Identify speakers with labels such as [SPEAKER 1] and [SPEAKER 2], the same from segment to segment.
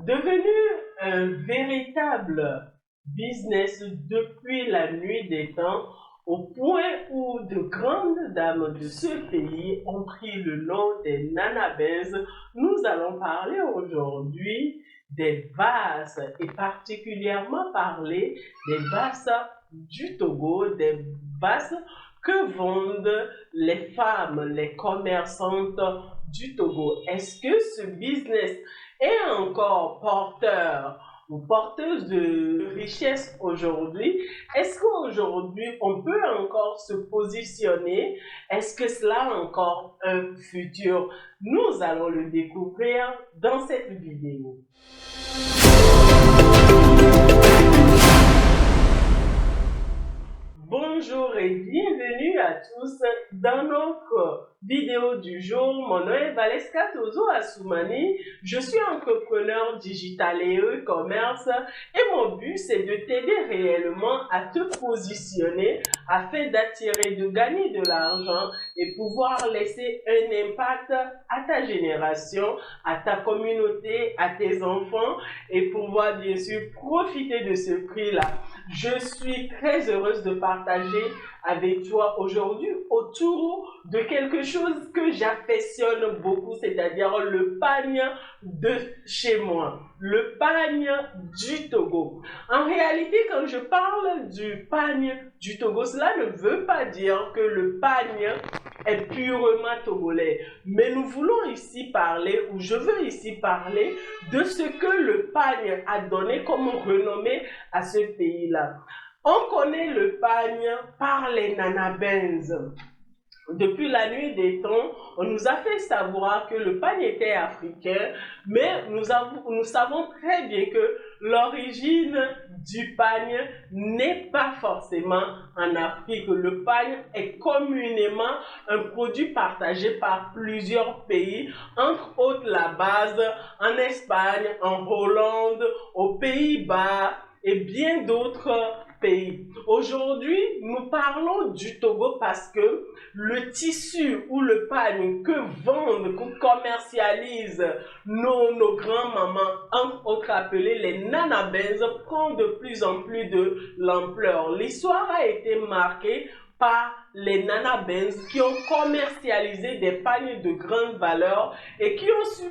[SPEAKER 1] Devenu un véritable business depuis la nuit des temps, au point où de grandes dames de ce pays ont pris le nom des nanabès, nous allons parler aujourd'hui des vases et particulièrement parler des vases du Togo, des vases que vendent les femmes, les commerçantes du Togo. Est-ce que ce business est encore porteur ou porteuse de richesse aujourd'hui? Est-ce qu'aujourd'hui on peut encore se positionner? Est-ce que cela a encore un futur? Nous allons le découvrir dans cette vidéo. Bonjour et bienvenue à tous dans notre vidéo du jour. Mon nom est Valeska Tozo Assoumani. Je suis entrepreneur digital et e-commerce et mon but c'est de t'aider réellement à te positionner afin d'attirer, de gagner de l'argent et pouvoir laisser un impact à ta génération, à ta communauté, à tes enfants et pouvoir bien sûr profiter de ce prix-là. Je suis très heureuse de partager avec toi aujourd'hui autour de quelque chose que j'affectionne beaucoup, c'est-à-dire le pagne de chez moi, le pagne du Togo. En réalité, quand je parle du pagne du Togo, cela ne veut pas dire que le pagne est purement togolais, mais nous voulons ici parler, ou je veux ici parler de ce que le pagne a donné comme renommée à ce pays-là. On connaît le pagne par les nanabès. Depuis la nuit des temps, on nous a fait savoir que le pagne était africain, mais nous savons très bien que l'origine du pagne n'est pas forcément en Afrique. Le pagne est communément un produit partagé par plusieurs pays, entre autres la base en Espagne, en Hollande, aux Pays-Bas et bien d'autres pays. Aujourd'hui, nous parlons du Togo parce que le tissu ou le pagne que vendent, que commercialisent nos grands-mamans, entre autres appelés les nanabès, prend de plus en plus de l'ampleur. L'histoire a été marquée par les nanabès qui ont commercialisé des pagnes de grande valeur et qui ont su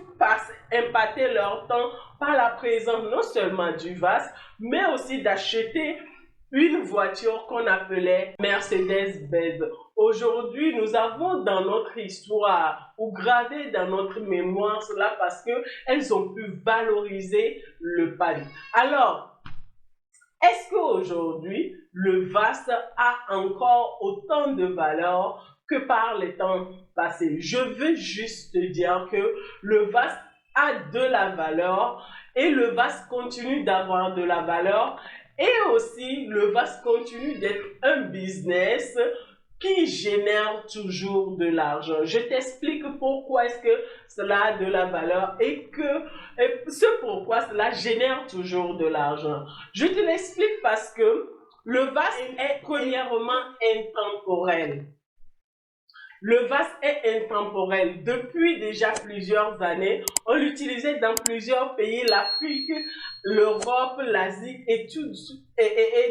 [SPEAKER 1] impacter leur temps par la présence non seulement du vase, mais aussi d'acheter une voiture qu'on appelait Mercedes-Benz. Aujourd'hui, nous avons dans notre histoire ou gravé dans notre mémoire cela parce qu'elles ont pu valoriser le pagne. Alors, est-ce qu'aujourd'hui, le vase a encore autant de valeur que par les temps passés? Je veux juste te dire que le vase a de la valeur et le vase continue d'avoir de la valeur. Et aussi, le vase continue d'être un business qui génère toujours de l'argent. Je t'explique pourquoi est-ce que cela a de la valeur et pourquoi cela génère toujours de l'argent. Je te l'explique parce que le vase est premièrement intemporel. Le vase est intemporel. Depuis déjà plusieurs années, on l'utilisait dans plusieurs pays, l'Afrique, l'Europe, l'Asie et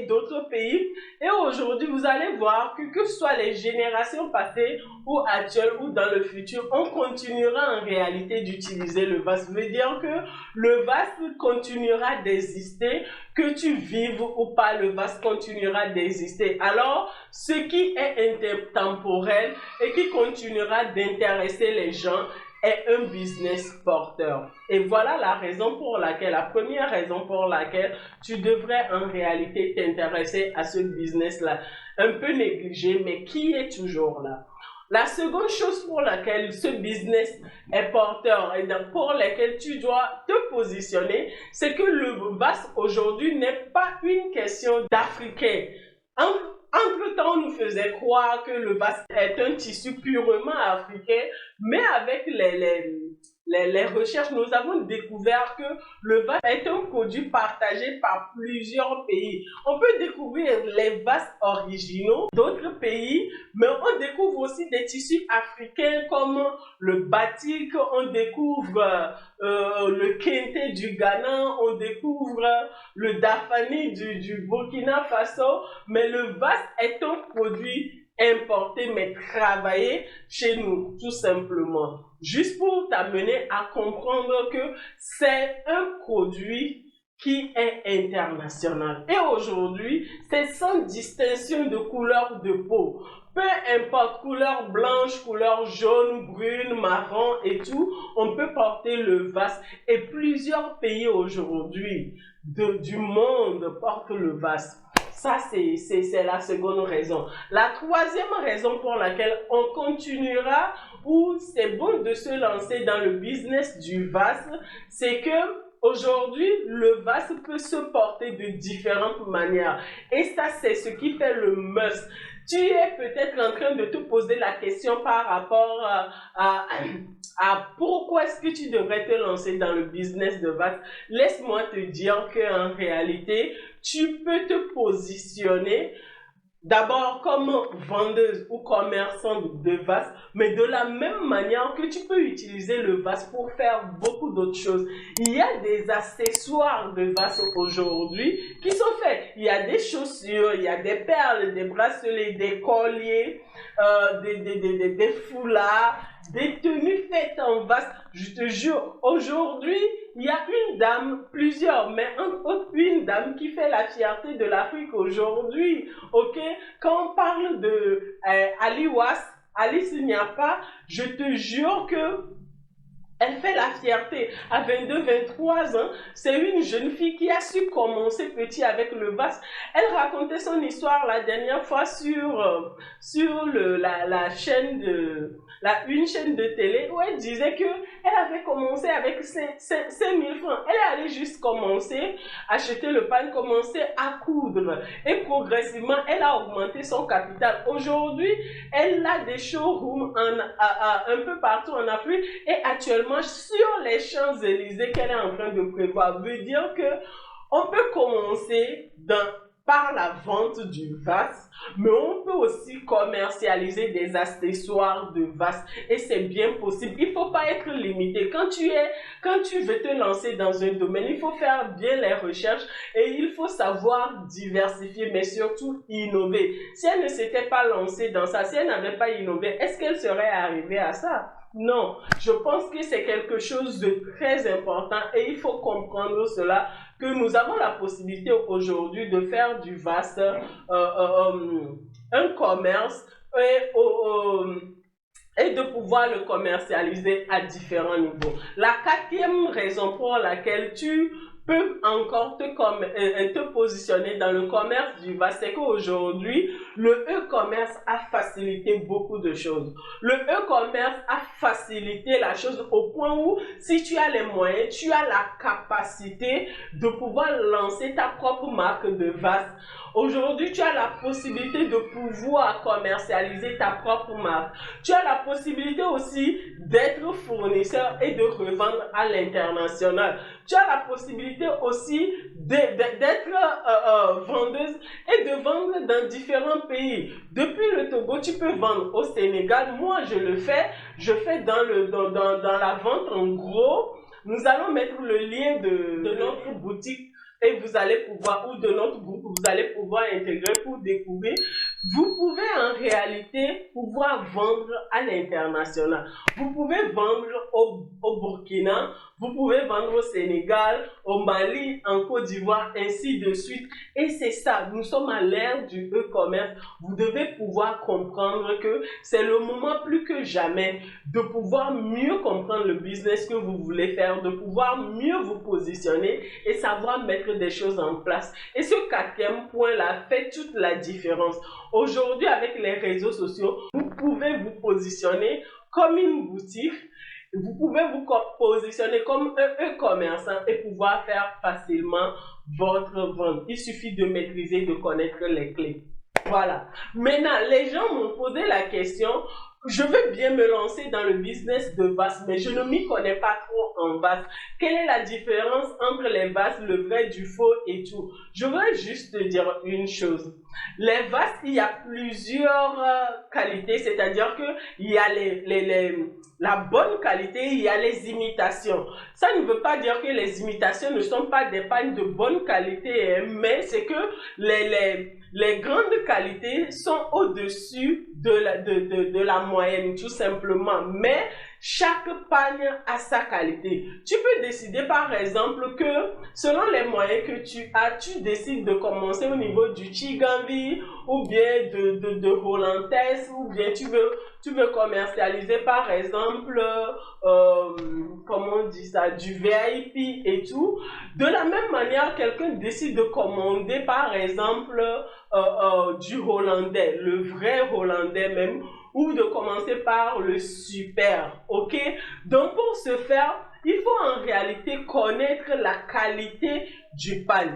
[SPEAKER 1] d'autres pays. Et aujourd'hui, vous allez voir que ce soit les générations passées ou actuelles ou dans le futur, on continuera en réalité d'utiliser le vase. Ça veut dire que le vase continuera d'exister, que tu vives ou pas, le vase continuera d'exister. Alors, ce qui est intemporel et qui continuera d'intéresser les gens est un business porteur. Et voilà la raison pour laquelle, la première raison pour laquelle tu devrais en réalité t'intéresser à ce business-là, un peu négligé, mais qui est toujours là. La seconde chose pour laquelle ce business est porteur et pour laquelle tu dois te positionner, c'est que le vase aujourd'hui n'est pas une question d'Africain. Entre-temps, on nous faisait croire que le vase est un tissu purement africain, mais avec les recherches, nous avons découvert que le vase est un produit partagé par plusieurs pays. On peut découvrir les vases originaux d'autres pays, mais on découvre aussi des tissus africains comme le batik, on découvre le kente du Ghana, on découvre le dafani du Burkina Faso, mais le vase est un produit importé mais travaillé chez nous, tout simplement. Juste pour t'amener à comprendre que c'est un produit qui est international. Et aujourd'hui, c'est sans distinction de couleur de peau. Peu importe, couleur blanche, couleur jaune, brune, marron et tout, on peut porter le vase. Et plusieurs pays aujourd'hui du monde portent le vase. Ça, c'est la seconde raison. La troisième raison pour laquelle on continuera ou c'est bon de se lancer dans le business du vase, c'est que aujourd'hui, le vase peut se porter de différentes manières. Et ça, c'est ce qui fait le must. Tu es peut-être en train de te poser la question par rapport à pourquoi est-ce que tu devrais te lancer dans le business de vase. Laisse-moi te dire qu'en réalité, tu peux te positionner d'abord comme vendeuse ou commerçante de vase, mais de la même manière que tu peux utiliser le vase pour faire beaucoup d'autres choses. Il y a des accessoires de vase aujourd'hui qui sont faits. Il y a des chaussures, il y a des perles, des bracelets, des colliers, des foulards, des tenues faites en vase. Je te jure, aujourd'hui, il y a une dame, plusieurs, mais entre autres une dame qui fait la fierté de l'Afrique aujourd'hui. Ok, quand on parle de Alice Nyapa, je te jure que elle fait la fierté. À 22-23 ans, c'est une jeune fille qui a su commencer petit avec le vase. Elle racontait son histoire la dernière fois sur la chaîne une chaîne de télé où elle disait que elle avait commencé avec 5 000 francs. Elle est allée juste commencer, acheter le pain, commencer à coudre. Et progressivement, elle a augmenté son capital. Aujourd'hui, elle a des showrooms un peu partout en Afrique et actuellement, sur les Champs-Élysées qu'elle est en train de prévoir, veut dire que on peut commencer par la vente du vase, mais on peut aussi commercialiser des accessoires de vase et c'est bien possible. Il ne faut pas être limité. Quand tu veux te lancer dans un domaine, il faut faire bien les recherches et il faut savoir diversifier, mais surtout innover. Si elle ne s'était pas lancée dans ça, si elle n'avait pas innové, est-ce qu'elle serait arrivée à ça? Non, je pense que c'est quelque chose de très important et il faut comprendre cela, que nous avons la possibilité aujourd'hui de faire du vase un commerce et de pouvoir le commercialiser à différents niveaux. La quatrième raison pour laquelle tu peux encore te positionner dans le commerce du vase, c'est qu'aujourd'hui, le e-commerce a facilité beaucoup de choses. Le e-commerce a facilité la chose au point où, si tu as les moyens, tu as la capacité de pouvoir lancer ta propre marque de vase. Aujourd'hui, tu as la possibilité de pouvoir commercialiser ta propre marque. Tu as la possibilité aussi d'être fournisseur et de revendre à l'international. Tu as la possibilité aussi d'être vendeuse et de vendre dans différents pays. Depuis le Togo, tu peux vendre au Sénégal. Moi, je le fais. Je fais dans la vente en gros. Nous allons mettre le lien de notre boutique et vous allez pouvoir, ou de notre groupe, vous allez pouvoir intégrer pour découvrir. Vous pouvez en réalité pouvoir vendre à l'international. Vous pouvez vendre au Burkina, vous pouvez vendre au Sénégal, au Mali, en Côte d'Ivoire, ainsi de suite. Et c'est ça, nous sommes à l'ère du e-commerce. Vous devez pouvoir comprendre que c'est le moment plus que jamais de pouvoir mieux comprendre le business que vous voulez faire, de pouvoir mieux vous positionner et savoir mettre des choses en place. Et ce quatrième point-là fait toute la différence. Aujourd'hui, avec les réseaux sociaux, vous pouvez vous positionner comme une boutique, vous pouvez vous positionner comme un e-commerçant et pouvoir faire facilement votre vente. Il suffit de maîtriser, de connaître les clés. Voilà. Maintenant, les gens m'ont posé la question, Je veux bien me lancer dans le business de vase, mais je ne m'y connais pas trop en vase. Quelle est la différence entre les vases, le vrai du faux et tout? Je veux juste te dire une chose. Les vases, il y a plusieurs qualités, c'est-à-dire que il y a la bonne qualité, il y a les imitations. Ça ne veut pas dire que les imitations ne sont pas des pagnes de bonne qualité, hein, mais c'est que les grandes qualités sont au-dessus de la moyenne, tout simplement. Mais chaque pagne a sa qualité. Tu peux décider, par exemple, que selon les moyens que tu as, tu décides de commencer au niveau du Chigamvi ou bien de Rolantes, ou bien tu veux commercialiser, par exemple, comment on dit ça, du VIP et tout. De la même manière, quelqu'un décide de commander, par exemple, du hollandais, le vrai hollandais même, ou de commencer par le super, ok? Donc pour ce faire, il faut en réalité connaître la qualité du pan.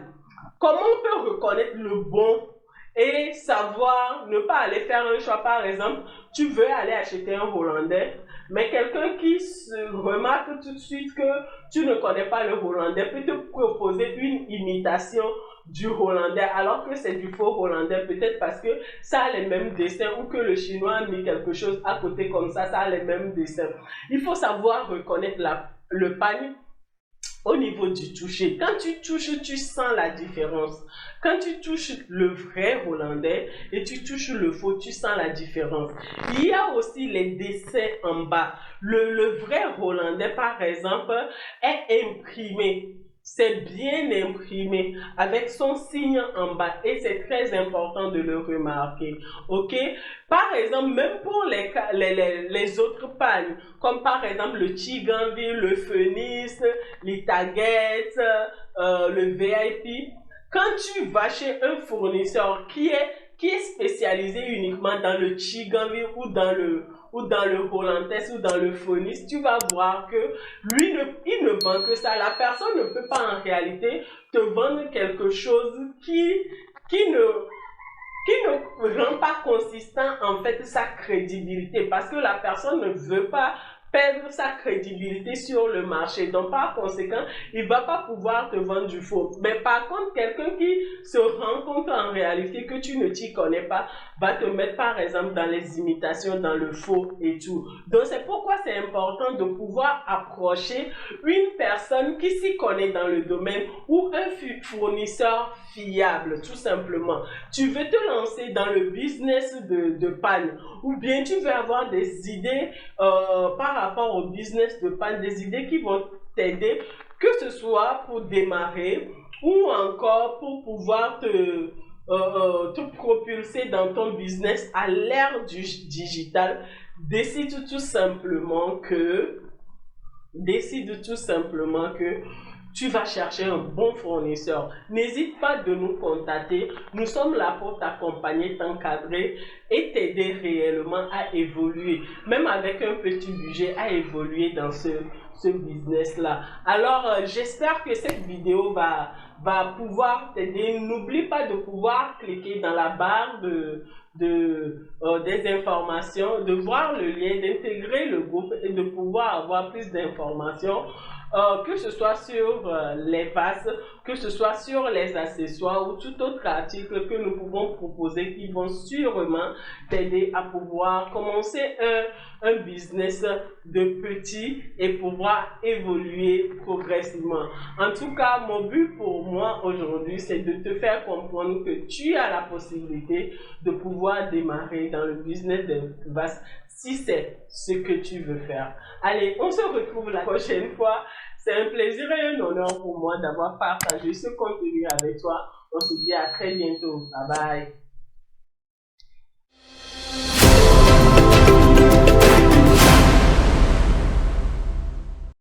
[SPEAKER 1] Comment on peut reconnaître le bon et savoir ne pas aller faire un choix? Par exemple, tu veux aller acheter un hollandais, mais quelqu'un qui se remarque tout de suite que tu ne connais pas le hollandais peut te proposer une imitation du hollandais alors que c'est du faux hollandais, peut-être parce que ça a les mêmes dessins ou que le chinois a mis quelque chose à côté comme ça a les mêmes dessins. Il faut savoir reconnaître le panier au niveau du toucher. Quand tu touches, tu sens la différence. Quand tu touches le vrai hollandais et tu touches le faux, tu sens la différence. Il y a aussi les dessins en bas. Le vrai hollandais, par exemple, est imprimé. C'est bien imprimé avec son signe en bas et c'est très important de le remarquer. Ok? Par exemple, même pour les autres pagnes, comme par exemple le Chigamvi, le Phoenix, l'Itaget, le VIP, quand tu vas chez un fournisseur qui est spécialisé uniquement dans le Chigamvi ou dans le Rolantes ou dans le Phoenix, tu vas voir que lui, il ne vend que ça. La personne ne peut pas en réalité te vendre quelque chose qui ne rend pas consistant en fait sa crédibilité parce que la personne ne veut pas perdre sa crédibilité sur le marché. Donc, par conséquent, il ne va pas pouvoir te vendre du faux. Mais par contre, quelqu'un qui se rend compte en réalité que tu ne t'y connais pas, va te mettre par exemple dans les imitations, dans le faux et tout. Donc, c'est pourquoi c'est important de pouvoir approcher une personne qui s'y connaît dans le domaine ou un fournisseur fiable, tout simplement. Tu veux te lancer dans le business de panne ou bien tu veux avoir des idées par rapport au business de panne, des idées qui vont t'aider, que ce soit pour démarrer ou encore pour pouvoir te propulser dans ton business à l'ère du digital. Décide tout simplement que tu vas chercher un bon fournisseur. N'hésite pas de nous contacter. Nous sommes là pour t'accompagner, t'encadrer et t'aider réellement à évoluer, même avec un petit budget, à évoluer dans ce business-là. Alors, j'espère que cette vidéo va pouvoir t'aider. N'oublie pas de pouvoir cliquer dans la barre des informations, de voir le lien, d'intégrer le groupe et de pouvoir avoir plus d'informations. Que ce soit sur les vases, que ce soit sur les accessoires ou tout autre article que nous pouvons proposer qui vont sûrement t'aider à pouvoir commencer un business de petit et pouvoir évoluer progressivement. En tout cas, mon but pour moi aujourd'hui, c'est de te faire comprendre que tu as la possibilité de pouvoir démarrer dans le business des vases si c'est ce que tu veux faire. Allez, on se retrouve la prochaine fois. C'est un plaisir et un honneur pour moi d'avoir partagé ce contenu avec toi. On se dit à très bientôt. Bye bye.